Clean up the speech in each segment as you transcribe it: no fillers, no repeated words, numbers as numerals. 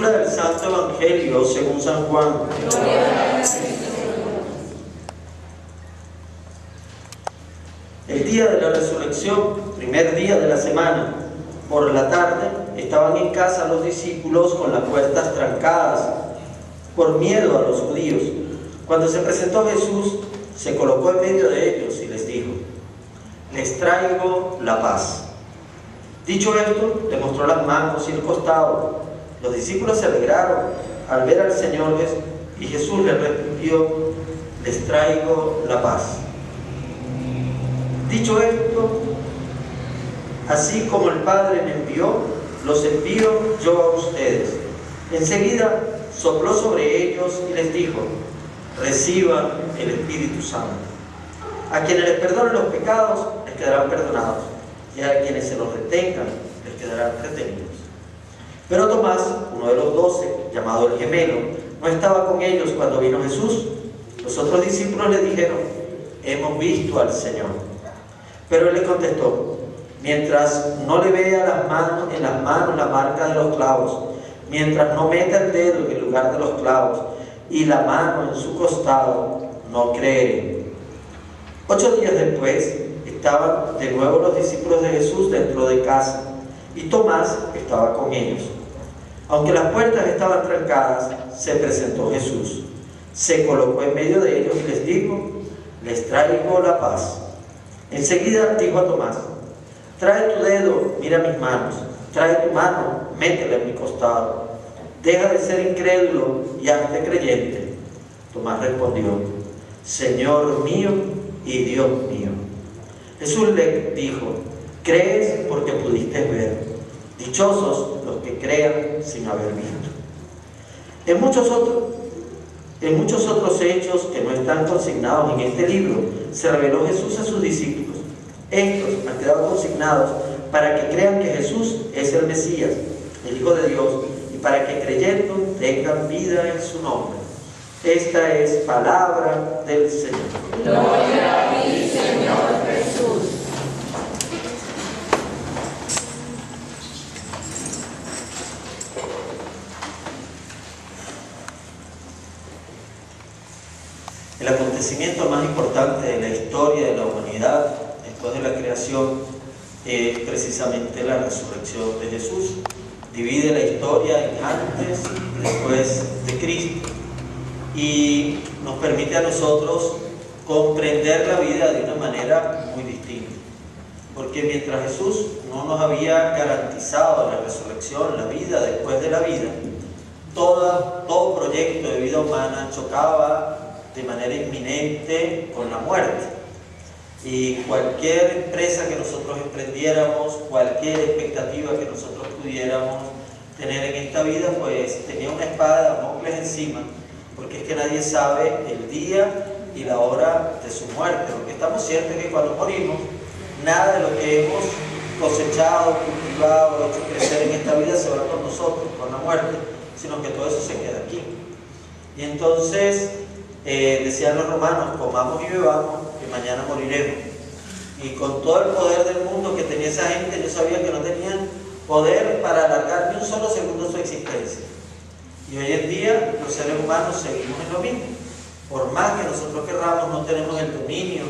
Lectura del Santo Evangelio según San Juan. El día de la resurrección, primer día de la semana, por la tarde, estaban en casa los discípulos con las puertas trancadas, por miedo a los judíos. Cuando se presentó Jesús, se colocó en medio de ellos y les dijo: les traigo la paz. Dicho esto, le mostró las manos y el costado. Los discípulos se alegraron al ver al Señor, y Jesús les respondió: les traigo la paz. Dicho esto, así como el Padre me envió, los envío yo a ustedes. Enseguida sopló sobre ellos y les dijo: reciban el Espíritu Santo. A quienes les perdonen los pecados, les quedarán perdonados, y a quienes se los retengan, les quedarán retenidos. Pero Tomás, uno de los 12, llamado el Gemelo, no estaba con ellos cuando vino Jesús. Los otros discípulos le dijeron: hemos visto al Señor. Pero él les contestó: mientras no le vea en las manos la marca de los clavos, mientras no meta el dedo en el lugar de los clavos y la mano en su costado, no creeré. 8 días después estaban de nuevo los discípulos de Jesús dentro de casa, y Tomás estaba con ellos. Aunque las puertas estaban trancadas, se presentó Jesús, se colocó en medio de ellos y les dijo: les traigo la paz. Enseguida dijo a Tomás: trae tu dedo, mira mis manos, trae tu mano, métela en mi costado. Deja de ser incrédulo y hazte creyente. Tomás respondió: Señor mío y Dios mío. Jesús le dijo: crees porque pudiste ver. Dichosos los que crean sin haber visto. En muchos otros hechos que no están consignados en este libro, se reveló Jesús a sus discípulos. Estos han quedado consignados para que crean que Jesús es el Mesías, el Hijo de Dios, y para que creyendo tengan vida en su nombre. Esta es palabra del Señor. Gloria a ti, Señor Jesús. El acontecimiento más importante de la historia de la humanidad después de la creación es precisamente la resurrección de Jesús. Divide la historia en antes y después de Cristo y nos permite a nosotros comprender la vida de una manera muy distinta, porque mientras Jesús no nos había garantizado la resurrección, la vida después de la vida, todo proyecto de vida humana chocaba de manera inminente con la muerte. Y cualquier empresa que nosotros emprendiéramos, cualquier expectativa que nosotros pudiéramos tener en esta vida, pues tenía una espada de Damocles encima, porque es que nadie sabe el día y la hora de su muerte. Lo que estamos ciertos es que cuando morimos, nada de lo que hemos cosechado, cultivado, hecho crecer en esta vida se va con nosotros, con la muerte, sino que todo eso se queda aquí. Y entonces decían los romanos: comamos y bebamos, que mañana moriremos. Y con todo el poder del mundo que tenía esa gente, yo sabía que no tenían poder para alargar ni un solo segundo su existencia. Y hoy en día los seres humanos seguimos en lo mismo. Por más que nosotros querramos, no tenemos el dominio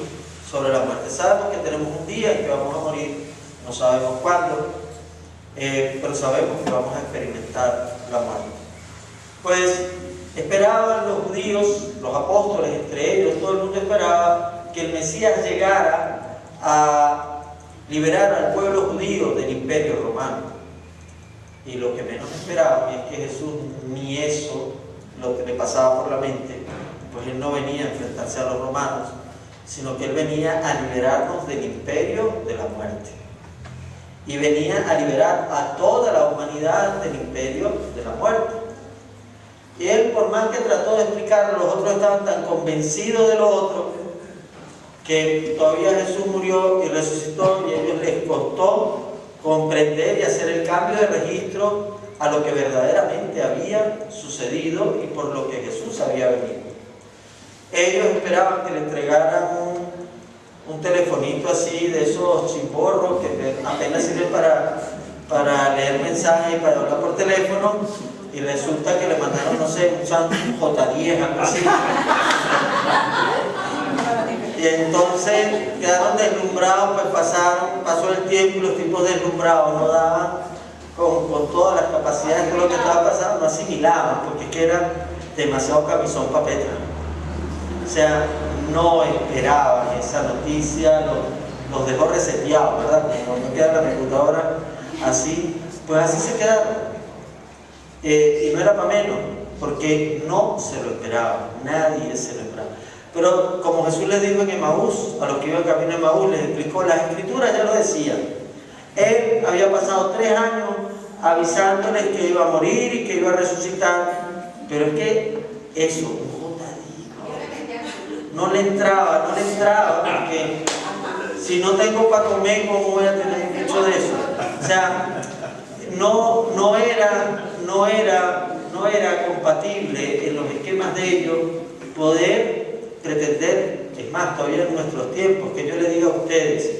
sobre la muerte. Sabemos que tenemos un día en que vamos a morir, no sabemos cuándo, pero sabemos que vamos a experimentar la muerte. Pues esperaban los judíos, los apóstoles, entre ellos, todo el mundo esperaba que el Mesías llegara a liberar al pueblo judío del imperio romano. Y lo que menos esperaban es que Jesús ni eso, lo que le pasaba por la mente, pues él no venía a enfrentarse a los romanos, sino que él venía a liberarnos del imperio de la muerte. Y venía a liberar a toda la humanidad del imperio de la muerte. Y él, por más que trató de explicarlo, los otros estaban tan convencidos de lo otro, que todavía Jesús murió y resucitó, y a ellos les costó comprender y hacer el cambio de registro a lo que verdaderamente había sucedido y por lo que Jesús había venido. Ellos esperaban que le entregaran un telefonito así, de esos chimborros que apenas sirven para leer mensajes y para hablar por teléfono, y resulta que le mandaron, no sé, un J10, algo así. Y entonces quedaron deslumbrados, pues pasó el tiempo y los tipos deslumbrados no daban con todas las capacidades de lo que estaba pasando, no asimilaban, porque es que era demasiado camisón pa' Petra. O sea, no esperaban esa noticia, los dejó reseteados, ¿verdad? Como no queda la computadora así, pues así se quedaron. Y no era para menos, porque no se lo esperaban, nadie se lo esperaba. Pero como Jesús les dijo en Emaús, a los que iban camino a Emaús, les explicó, las escrituras ya lo decían. Él había pasado 3 años avisándoles que iba a morir y que iba a resucitar, pero es que eso, no le entraba, porque si no tengo para comer, ¿cómo voy a tener mucho de eso? O sea, no era compatible en los esquemas de ellos poder pretender, es más, todavía en nuestros tiempos, que yo les diga a ustedes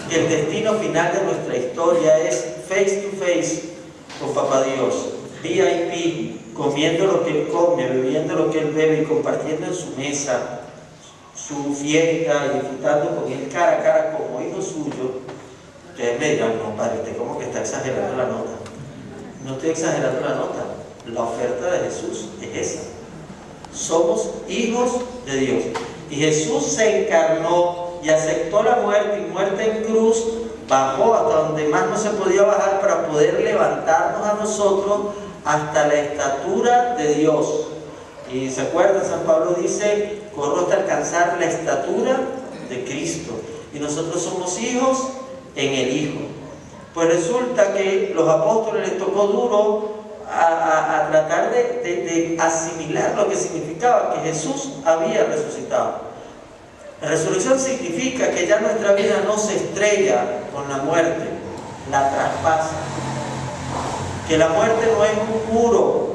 que el destino final de nuestra historia es face to face con Papá Dios, VIP, comiendo lo que Él come, bebiendo lo que Él bebe y compartiendo en su mesa su fiesta y disfrutando con Él cara a cara como hijo suyo. Ustedes me dirán, no, padre, usted como que está exagerando la nota. No estoy exagerando la nota, la oferta de Jesús es esa. Somos hijos de Dios. Y Jesús se encarnó y aceptó la muerte, y muerte en cruz, bajó hasta donde más no se podía bajar para poder levantarnos a nosotros hasta la estatura de Dios. Y se acuerdan, San Pablo dice, corro hasta alcanzar la estatura de Cristo. Y nosotros somos hijos en el Hijo. Pues resulta que los apóstoles les tocó duro a tratar de asimilar lo que significaba que Jesús había resucitado. La resurrección significa que ya nuestra vida no se estrella con la muerte, la traspasa. Que la muerte no es un muro,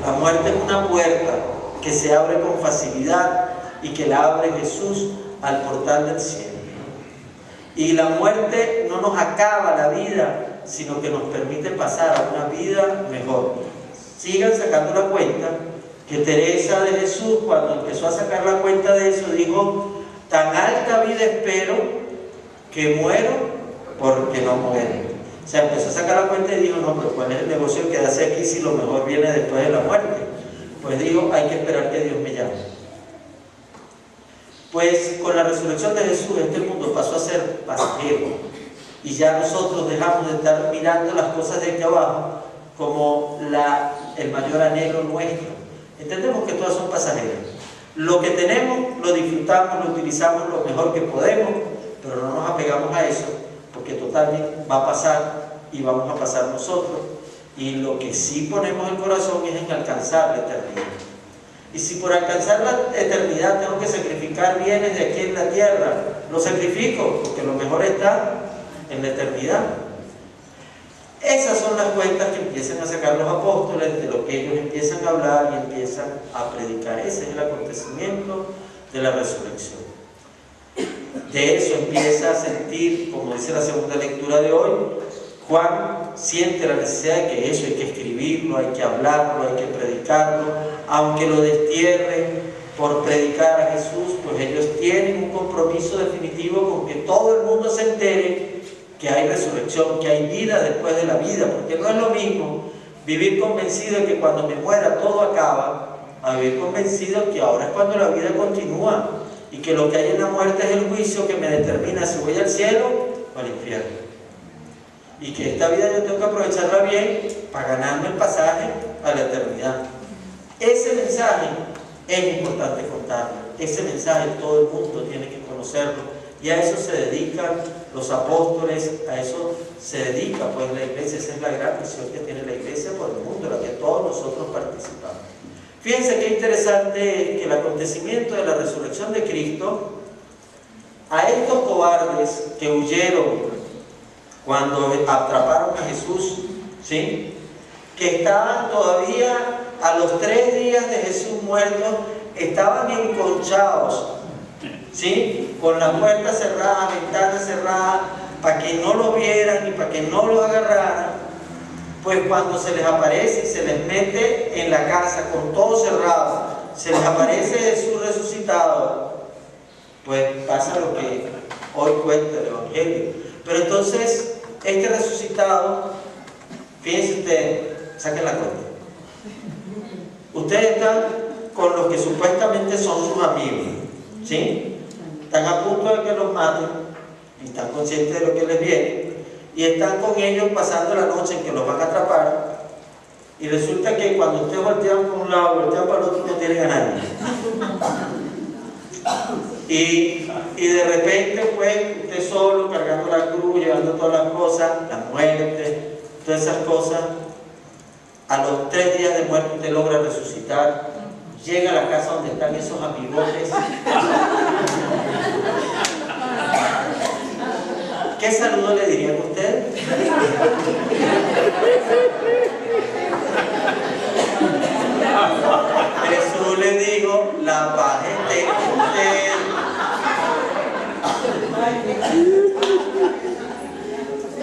la muerte es una puerta que se abre con facilidad y que la abre Jesús al portal del cielo. Y la muerte no nos acaba la vida, sino que nos permite pasar a una vida mejor. Sigan sacando la cuenta que Teresa de Jesús, cuando empezó a sacar la cuenta de eso, dijo, tan alta vida espero que muero porque no muero. O sea, empezó a sacar la cuenta y dijo, no, pero ¿cuál es el negocio que hace aquí si lo mejor viene después de la muerte? Pues dijo, hay que esperar que Dios me llame. Pues con la resurrección de Jesús, este mundo pasó a ser pasajero. Y ya nosotros dejamos de estar mirando las cosas de aquí abajo como el mayor anhelo nuestro. Entendemos que todas son pasajeras. Lo que tenemos, lo disfrutamos, lo utilizamos lo mejor que podemos, pero no nos apegamos a eso, porque totalmente va a pasar y vamos a pasar nosotros. Y lo que sí ponemos el corazón es en alcanzar la eternidad. Y si por alcanzar la eternidad tengo que sacrificar bienes de aquí en la tierra, lo sacrifico, porque lo mejor está en la eternidad. Esas son las cuentas que empiezan a sacar los apóstoles, de lo que ellos empiezan a hablar y empiezan a predicar. Ese es el acontecimiento de la resurrección. De eso empieza a sentir, como dice la segunda lectura de hoy, Juan siente la necesidad de que eso hay que escribirlo, hay que hablarlo, hay que predicarlo, aunque lo destierren por predicar a Jesús, pues ellos tienen un compromiso definitivo con que todo el mundo se entere que hay resurrección, que hay vida después de la vida, porque no es lo mismo vivir convencido de que cuando me muera todo acaba, a vivir convencido que ahora es cuando la vida continúa y que lo que hay en la muerte es el juicio que me determina si voy al cielo o al infierno. Y que esta vida yo tengo que aprovecharla bien para ganarme el pasaje a la eternidad. Ese mensaje es importante contarlo. Ese mensaje todo el mundo tiene que conocerlo. Y a eso se dedican los apóstoles, a eso se dedica pues la iglesia. Esa es la gran misión que tiene la iglesia por el mundo, la que todos nosotros participamos. Fíjense qué interesante es que el acontecimiento de la resurrección de Cristo, a estos cobardes que huyeron cuando atraparon a Jesús, ¿sí?, que estaban todavía a los 3 días de Jesús muerto, estaban enconchados, ¿sí?, con la puerta cerrada, ventanas cerradas, para que no lo vieran y para que no lo agarraran. Pues cuando se les aparece y se les mete en la casa con todo cerrado, se les aparece Jesús resucitado, pues pasa lo que hoy cuenta el Evangelio. Pero entonces, este resucitado, fíjense ustedes, saquen la cuenta. Ustedes están con los que supuestamente son sus amigos, ¿sí? Están a punto de que los maten y están conscientes de lo que les viene y están con ellos pasando la noche en que los van a atrapar, y resulta que cuando ustedes voltean por un lado, voltean para el otro, no tienen a nadie. Y de repente, pues, usted solo, cargando la cruz, llevando todas las cosas, la muerte, todas esas cosas. A los 3 días de muerte usted logra resucitar, llega a la casa donde están esos amigotes. ¿Qué saludo le dirían a usted? Jesús le dijo: la paz esté con usted.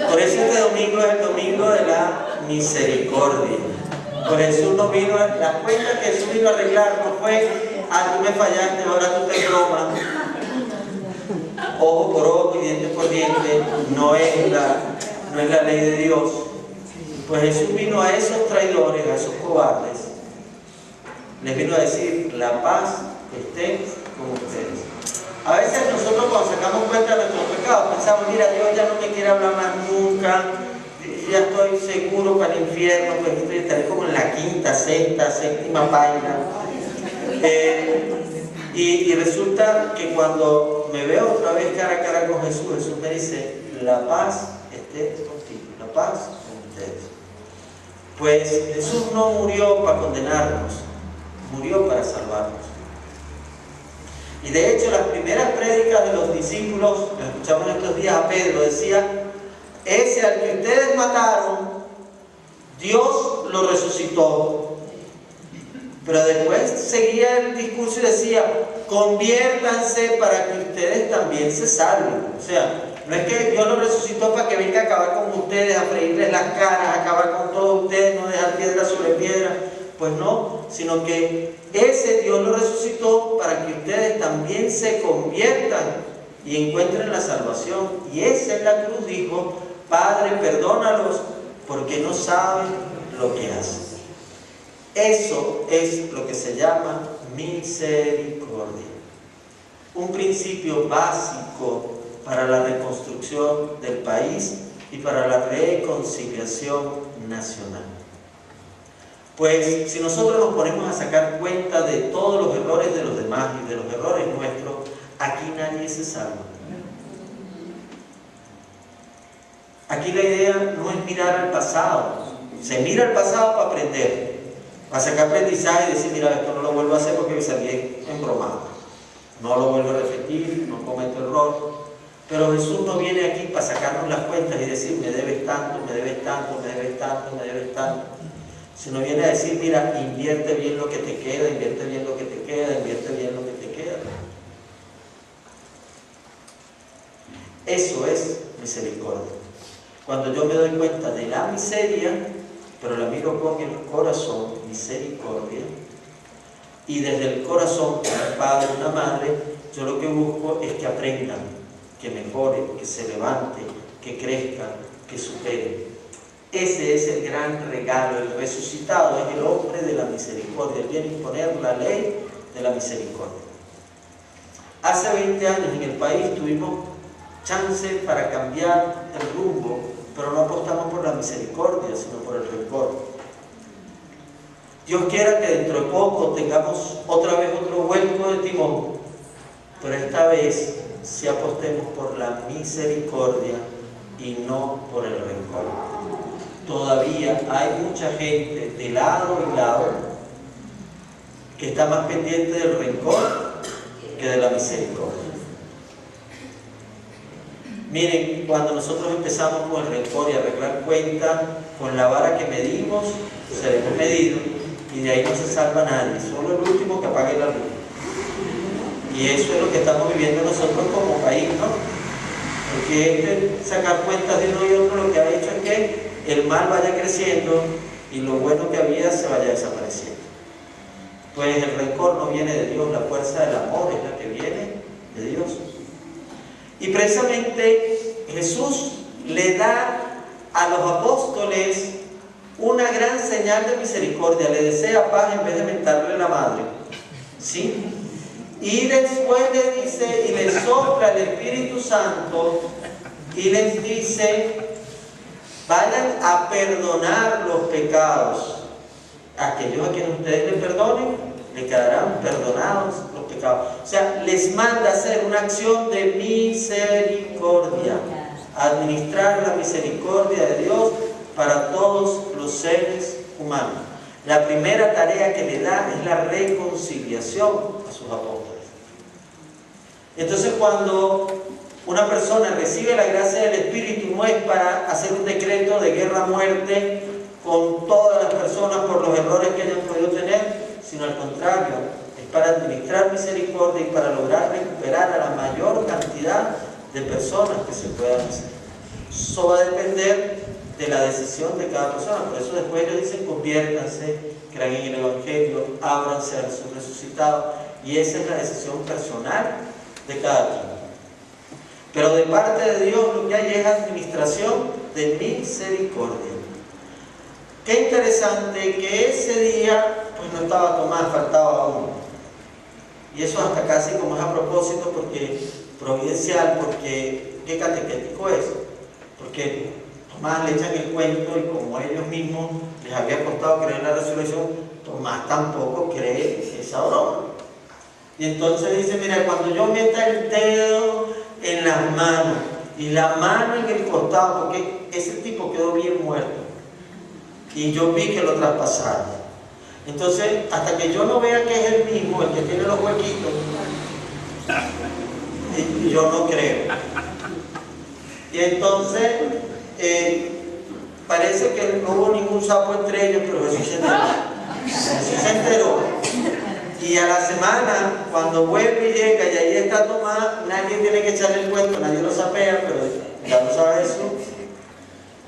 Por eso este domingo es el domingo de la misericordia. Por eso uno vino a la cuenta que Jesús vino a arreglar, no fue: ah, tú me fallaste, ahora tú te bromas. Ojo por ojo y diente por diente, no es la ley de Dios. Pues Jesús vino a esos traidores, a esos cobardes, les vino a decir: la paz esté con ustedes. A veces nosotros, cuando sacamos cuenta de nuestros pecados, pensamos: mira, Dios ya no me quiere hablar más nunca, ya estoy seguro para el infierno, pues estaré como en la quinta, sexta, séptima página. Y resulta que cuando me veo otra vez cara a cara con Jesús, Jesús me dice: la paz esté contigo, la paz con ustedes. Pues Jesús no murió para condenarnos, murió para salvarnos. Y de hecho, las primeras prédicas de los discípulos, lo escuchamos estos días a Pedro, decía: ese al que ustedes mataron, Dios lo resucitó. Pero después seguía el discurso y decía: conviértanse para que ustedes también se salven. O sea, no es que Dios lo resucitó para que venga a acabar con ustedes, a freírles las caras, a acabar con todos ustedes, no dejar piedra sobre piedra. Pues no, sino que ese Dios lo resucitó para que ustedes también se conviertan y encuentren la salvación. Y esa en la cruz dijo: Padre, perdónalos porque no saben lo que hacen. Eso es lo que se llama misericordia. Un principio básico para la reconstrucción del país y para la reconciliación nacional. Pues si nosotros nos ponemos a sacar cuenta de todos los errores de los demás y de los errores nuestros, aquí nadie se salva. Aquí la idea no es mirar al pasado. Se mira al pasado para aprender, para sacar aprendizaje y decir: mira, esto no lo vuelvo a hacer porque me salí embromado, no lo vuelvo a repetir, no cometo error. Pero Jesús no viene aquí para sacarnos las cuentas y decir: me debes tanto, me debes tanto, me debes tanto, me debes tanto. Sino viene a decir: mira, invierte bien lo que te queda, invierte bien lo que te queda, invierte bien lo que te queda. Eso es misericordia. Cuando yo me doy cuenta de la miseria, pero la miro con el corazón, misericordia, y desde el corazón, como un padre, una madre, yo lo que busco es que aprendan, que mejoren, que se levanten, que crezcan, que superen. Ese es el gran regalo. El resucitado es el hombre de la misericordia. Él viene a imponer la ley de la misericordia. Hace 20 años en el país tuvimos chance para cambiar el rumbo, pero no apostamos por la misericordia, sino por el rencor. Dios quiera que dentro de poco tengamos otra vez otro vuelco de timón, pero esta vez sí apostemos por la misericordia y no por el rencor. Todavía hay mucha gente de lado y lado que está más pendiente del rencor que de la misericordia. Miren, cuando nosotros empezamos con el rencor y a arreglar cuentas, con la vara que medimos, seremos medidos, y de ahí no se salva nadie, solo el último que apague la luz. Y eso es lo que estamos viviendo nosotros como país, ¿no? Porque sacar cuentas de uno y otro lo que ha hecho es que el mal vaya creciendo y lo bueno que había se vaya desapareciendo. Pues el rencor no viene de Dios, la fuerza del amor es la que viene de Dios. Y precisamente Jesús le da a los apóstoles una gran señal de misericordia, le desea paz en vez de mentarle la madre, ¿sí? Y después le dice y le sopla el Espíritu Santo y les dice: vayan a perdonar los pecados. Aquellos a quienes ustedes le perdonen, le quedarán perdonados los pecados. O sea, les manda a hacer una acción de misericordia, administrar la misericordia de Dios para todos los seres humanos. La primera tarea que le da es la reconciliación a sus apóstoles. Entonces, cuando una persona recibe la gracia del Espíritu, no es para hacer un decreto de guerra a muerte con todas las personas por los errores que hayan podido tener, sino al contrario, es para administrar misericordia y para lograr recuperar a la mayor cantidad de personas que se puedan hacer. Eso va a depender de la decisión de cada persona. Por eso después ellos dicen: conviértanse, crean en el Evangelio, ábranse al resucitado. Y esa es la decisión personal de cada quien. Pero de parte de Dios lo que hay es administración de misericordia. Qué interesante que ese día pues no estaba Tomás, faltaba uno. Y eso hasta casi como es a propósito, porque providencial, porque qué catequético es. Porque Tomás le echan el cuento y como ellos mismos les había costado creer en la resurrección, Tomás tampoco cree esa broma. Y entonces dice: mira, cuando yo meta el dedo en las manos y la mano en el costado, porque ese tipo quedó bien muerto y yo vi que lo traspasaron. Entonces, hasta que yo no vea que es el mismo, el que tiene los huequitos, yo no creo. Y entonces, parece que no hubo ningún sapo entre ellos, pero Jesús se enteró. Jesús se enteró. Y a la semana, cuando vuelve y llega y ahí está Tomás, nadie tiene que echarle el cuento, nadie lo sapea, pero ya lo sabe eso.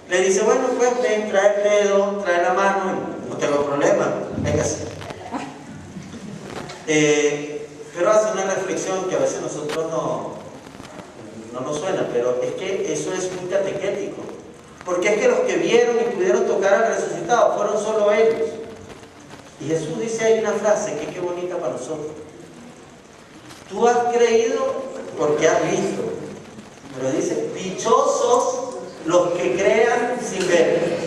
Le dice: bueno, pues ven, trae el dedo, trae la mano, y no tengo problema, véngase. Pero hace una reflexión que a veces nosotros no nos suena, pero es que eso es muy catequético. Porque es que los que vieron y pudieron tocar al resucitado fueron solo ellos. Y Jesús dice ahí una frase que qué bonita para nosotros: tú has creído porque has visto. Pero dice: dichosos los que crean sin ver.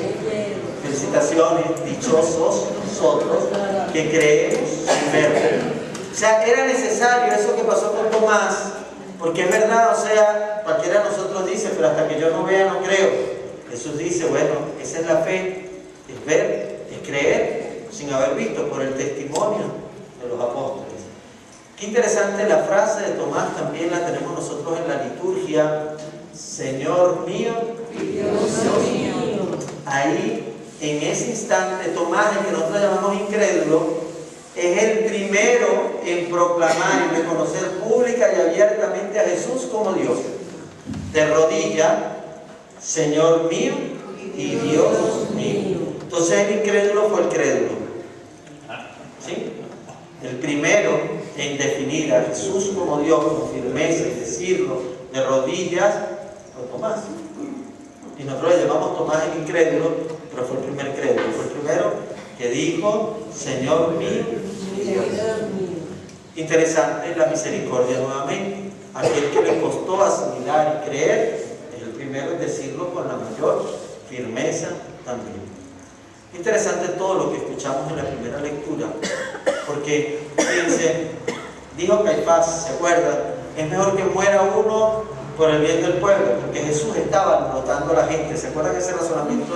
Felicitaciones, dichosos nosotros que creemos sin ver. O sea, era necesario eso que pasó con Tomás, porque es verdad, o sea, cualquiera de nosotros dice: pero hasta que yo no vea no creo. Jesús dice: bueno, esa es la fe, es ver, es creer sin haber visto, por el testimonio de los apóstoles. Qué interesante la frase de Tomás, también la tenemos nosotros en la liturgia: Señor mío y Dios mío. Ahí, en ese instante, Tomás, el que nosotros llamamos incrédulo, es el primero en proclamar y reconocer pública y abiertamente a Jesús como Dios. De rodilla: Señor mío y Dios mío. Entonces el incrédulo fue el crédulo, ¿sí? El primero en definir a Jesús como Dios con firmeza y decirlo de rodillas fue Tomás. Y nosotros le llamamos Tomás el incrédulo, pero fue el primer crédulo, fue el primero que dijo: Señor mío y Dios mío. Interesante la misericordia nuevamente. Aquel que le costó asimilar y creer es el primero en decirlo con la mayor firmeza también. Interesante todo lo que escuchamos en la primera lectura, porque fíjense, dijo Caifás, ¿se acuerdan? Es mejor que muera uno por el bien del pueblo, porque Jesús estaba alborotando a la gente. ¿Se acuerdan ese razonamiento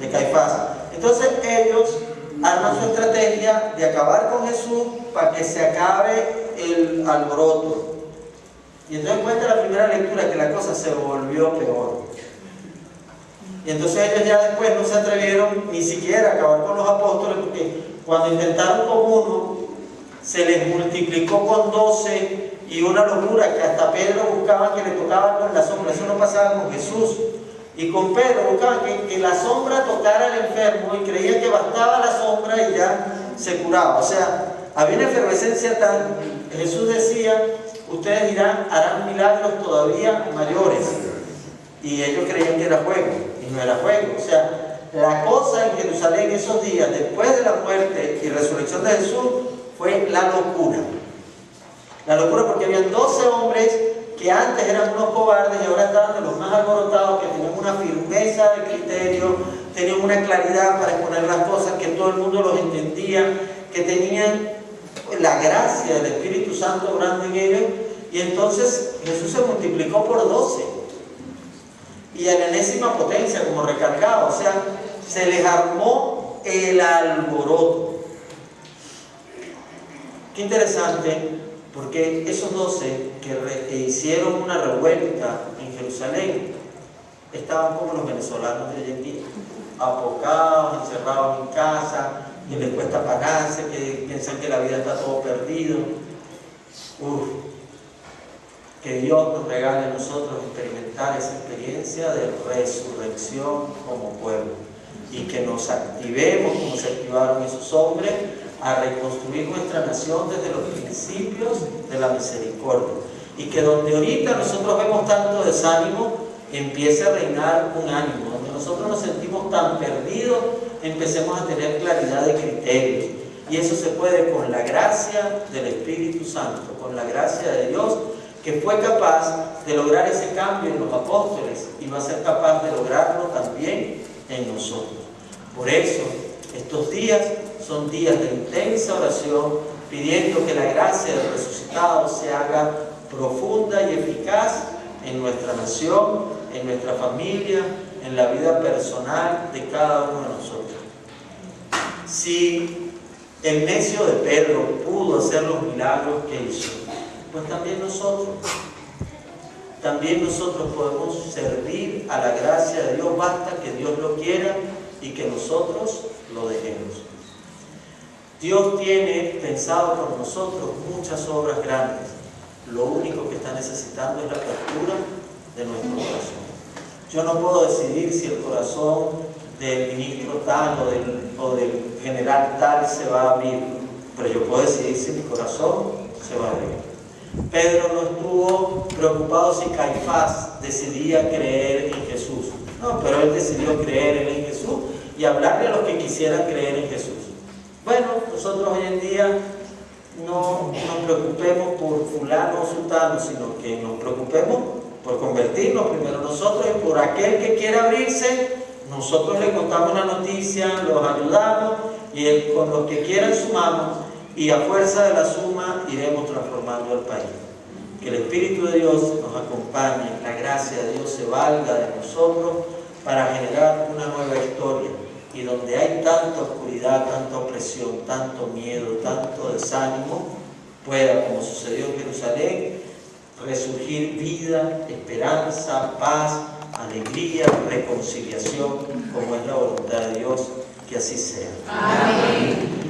de Caifás? Entonces ellos arman su estrategia de acabar con Jesús para que se acabe el alboroto. Y entonces cuenta la primera lectura que la cosa se volvió peor. Y entonces ellos ya después no se atrevieron ni siquiera a acabar con los apóstoles, porque cuando intentaron con uno, se les multiplicó con 12 y una locura que hasta Pedro buscaba que le tocaba con la sombra. Eso no pasaba con Jesús. Y con Pedro buscaban que la sombra tocara al enfermo y creían que bastaba la sombra y ya se curaba. O sea, había una efervescencia tan... Jesús decía, ustedes harán milagros todavía mayores. Y ellos creían que era juego, y no era juego. O sea, la cosa en Jerusalén esos días, después de la muerte y resurrección de Jesús, fue la locura. La locura porque habían 12 hombres que antes eran unos cobardes y ahora estaban de los más alborotados, que tenían una firmeza de criterio, tenían una claridad para exponer las cosas, que todo el mundo los entendía, que tenían la gracia del Espíritu Santo obrando en ellos. Y entonces Jesús se multiplicó por 12 y a la enésima potencia, como recargado. O sea, se les armó el alboroto. Qué interesante, porque esos 12 que hicieron una revuelta en Jerusalén estaban como los venezolanos de hoy en día, apocados, encerrados en casa, que les cuesta pagarse, que piensan que la vida está todo perdido. Que Dios nos regale a nosotros experimentar esa experiencia de resurrección como pueblo y que nos activemos como se activaron esos hombres a reconstruir nuestra nación desde los principios de la misericordia, y que donde ahorita nosotros vemos tanto desánimo, empiece a reinar un ánimo. Donde nosotros nos sentimos tan perdidos, empecemos a tener claridad de criterios, y eso se puede con la gracia del Espíritu Santo, con la gracia de Dios, que fue capaz de lograr ese cambio en los apóstoles y va a ser capaz de lograrlo también en nosotros. Por eso, estos días son días de intensa oración, pidiendo que la gracia del resucitado se haga profunda y eficaz en nuestra nación, en nuestra familia, en la vida personal de cada uno de nosotros. Si el necio de Pedro pudo hacer los milagros que hizo, pues también nosotros podemos servir a la gracia de Dios. Basta que Dios lo quiera y que nosotros lo dejemos. Dios tiene pensado por nosotros muchas obras grandes. Lo único que está necesitando es la apertura de nuestro corazón. Yo no puedo decidir si el corazón del ministro tal o del general tal se va a abrir, pero yo puedo decidir si mi corazón se va a abrir. Pedro no estuvo preocupado si Caifás decidía creer en Jesús. No, pero él decidió creer en Jesús y hablarle a los que quisieran creer en Jesús. Bueno, nosotros hoy en día no nos preocupemos por fulano o sultano, sino que nos preocupemos por convertirnos primero nosotros, y por aquel que quiera abrirse, nosotros le contamos la noticia, los ayudamos, y con los que quieran sumamos, y a fuerza de la suma iremos transformando el país. Que el Espíritu de Dios nos acompañe, la gracia de Dios se valga de nosotros para generar una nueva historia, y donde hay tanta oscuridad, tanta opresión, tanto miedo, tanto desánimo, pueda, como sucedió en Jerusalén, resurgir vida, esperanza, paz, alegría, reconciliación, como es la voluntad de Dios, que así sea. Amén.